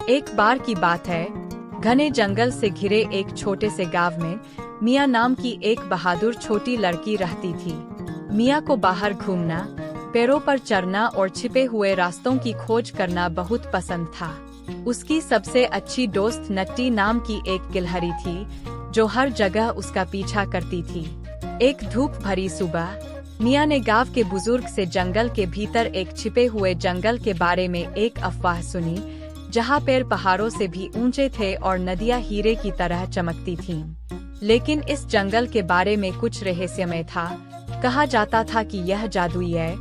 एक बार की बात है, घने जंगल से घिरे एक छोटे से गांव में मिया नाम की एक बहादुर छोटी लड़की रहती थी। मिया को बाहर घूमना, पेड़ों पर चढ़ना और छिपे हुए रास्तों की खोज करना बहुत पसंद था। उसकी सबसे अच्छी दोस्त नट्टी नाम की एक गिलहरी थी, जो हर जगह उसका पीछा करती थी। एक धूप भरी सुबह मिया ने गांव के बुजुर्ग से जंगल के भीतर एक छिपे हुए जंगल के बारे में एक अफवाह सुनी, जहां पेड़ पहाड़ों से भी ऊंचे थे और नदियां हीरे की तरह चमकती थीं। लेकिन इस जंगल के बारे में कुछ रहस्यमय था। कहा जाता था कि यह जादुई है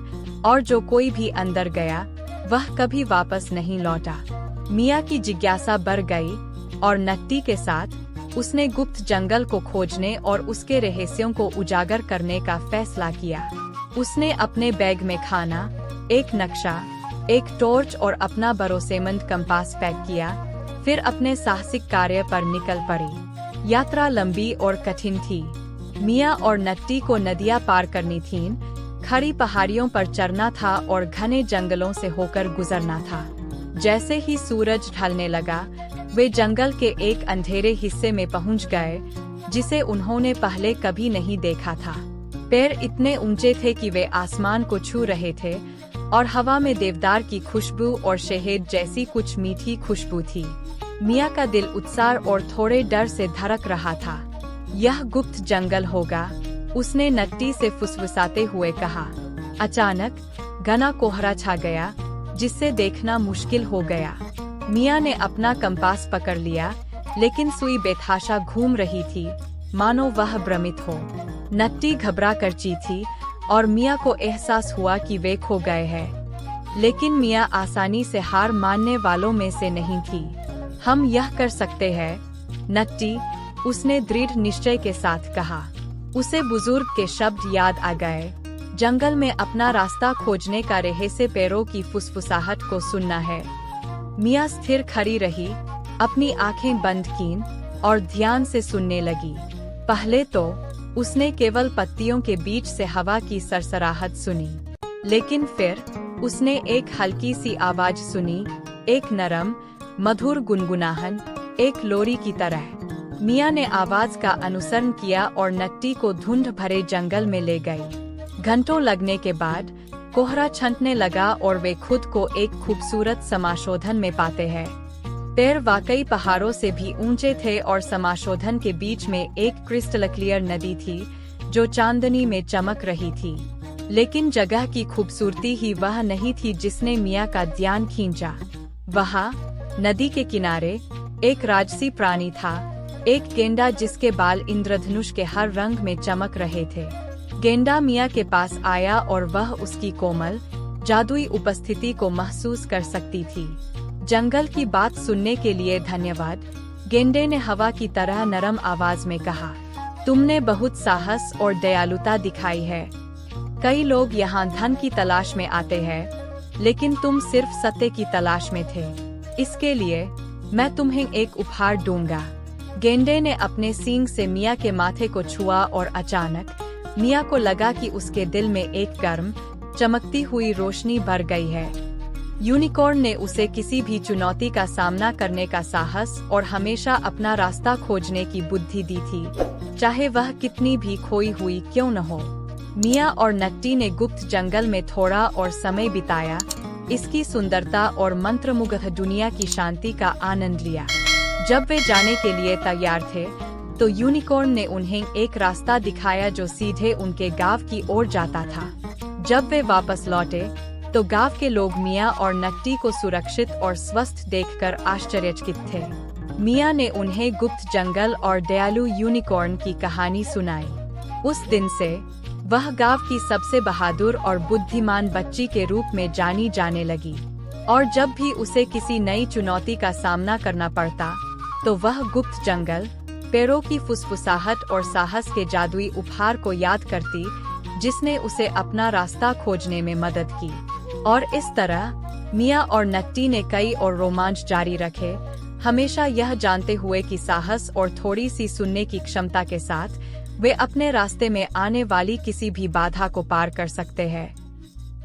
और जो कोई भी अंदर गया वह कभी वापस नहीं लौटा। मिया की जिज्ञासा बढ़ गई और नट्टी के साथ उसने गुप्त जंगल को खोजने और उसके रहस्यों को उजागर करने का फैसला किया। उसने अपने बैग में खाना, एक नक्शा, एक टॉर्च और अपना भरोसेमंद कंपास पैक किया। फिर अपने साहसिक कार्य पर निकल पड़ी। यात्रा लंबी और कठिन थी। मिया और नट्टी को नदियां पार करनी थीं, खड़ी पहाड़ियों पर चढ़ना था और घने जंगलों से होकर गुजरना था। जैसे ही सूरज ढलने लगा, वे जंगल के एक अंधेरे हिस्से में पहुंच गए, जिसे उन्होंने पहले कभी नहीं देखा था। पेड़ इतने ऊंचे थे कि वे आसमान को छू रहे थे और हवा में देवदार की खुशबू और शहद जैसी कुछ मीठी खुशबू थी। मिया का दिल उत्साह और थोड़े डर से धड़क रहा था। यह गुप्त जंगल होगा, उसने नट्टी से फुसफुसाते हुए कहा। अचानक घना कोहरा छा गया, जिससे देखना मुश्किल हो गया। मिया ने अपना कंपास पकड़ लिया, लेकिन सुई बेतहाशा घूम रही थी, मानो वह भ्रमित हो। नट्टी घबरा कर चीखी और मिया को एहसास हुआ कि वे खो गए हैं। लेकिन मिया आसानी से हार मानने वालों में से नहीं थी। हम यह कर सकते हैं, नट्टी, उसने दृढ़ निश्चय के साथ कहा। उसे बुजुर्ग के शब्द याद आ गए। जंगल में अपना रास्ता खोजने का रहस्य पैरों की फुसफुसाहट को सुनना है। मिया स्थिर खड़ी रही, अपनी आंखें बंद कीं और ध्यान से सुनने लगी। पहले तो उसने केवल पत्तियों के बीच से हवा की सरसराहट सुनी, लेकिन फिर उसने एक हल्की सी आवाज सुनी, एक नरम, मधुर गुनगुनाहट, एक लोरी की तरह। मिया ने आवाज का अनुसरण किया और नट्टी को धुंध भरे जंगल में ले गई। घंटों लगने के बाद कोहरा छंटने लगा और वे खुद को एक खूबसूरत समाशोधन में पाते हैं। पेड़ वाकई पहाड़ों से भी ऊंचे थे और समाशोधन के बीच में एक क्रिस्टल क्लियर नदी थी, जो चांदनी में चमक रही थी। लेकिन जगह की खूबसूरती ही वह नहीं थी जिसने मिया का ध्यान खींचा। वहाँ नदी के किनारे एक राजसी प्राणी था, एक गेंडा जिसके बाल इंद्रधनुष के हर रंग में चमक रहे थे। गेंडा मिया के पास आया और वह उसकी कोमल, जादुई उपस्थिति को महसूस कर सकती थी। जंगल की बात सुनने के लिए धन्यवाद, गेंडे ने हवा की तरह नरम आवाज में कहा। तुमने बहुत साहस और दयालुता दिखाई है। कई लोग यहाँ धन की तलाश में आते हैं, लेकिन तुम सिर्फ सत्य की तलाश में थे। इसके लिए मैं तुम्हें एक उपहार दूंगा। गेंडे ने अपने सींग से मिया के माथे को छुआ और अचानक मिया को लगा कि उसके दिल में एक गर्म, चमकती हुई रोशनी भर गई है। यूनिकॉर्न ने उसे किसी भी चुनौती का सामना करने का साहस और हमेशा अपना रास्ता खोजने की बुद्धि दी थी, चाहे वह कितनी भी खोई हुई क्यों न हो। मिया और नट्टी ने गुप्त जंगल में थोड़ा और समय बिताया, इसकी सुंदरता और मंत्रमुग्ध दुनिया की शांति का आनंद लिया। जब वे जाने के लिए तैयार थे, तो यूनिकॉर्न ने उन्हें एक रास्ता दिखाया जो सीधे उनके गांव की ओर जाता था। जब वे वापस लौटे, तो गांव के लोग मिया और नट्टी को सुरक्षित और स्वस्थ देखकर आश्चर्यचकित थे। मिया ने उन्हें गुप्त जंगल और दयालु यूनिकॉर्न की कहानी सुनाई। उस दिन से वह गांव की सबसे बहादुर और बुद्धिमान बच्ची के रूप में जानी जाने लगी, और जब भी उसे किसी नई चुनौती का सामना करना पड़ता, तो वह गुप्त जंगल, पेड़ों की फुसफुसाहट और साहस के जादुई उपहार को याद करती, जिसने उसे अपना रास्ता खोजने में मदद की। और इस तरह मिया और नट्टी ने कई और रोमांच जारी रखे, हमेशा यह जानते हुए कि साहस और थोड़ी सी सुनने की क्षमता के साथ वे अपने रास्ते में आने वाली किसी भी बाधा को पार कर सकते हैं।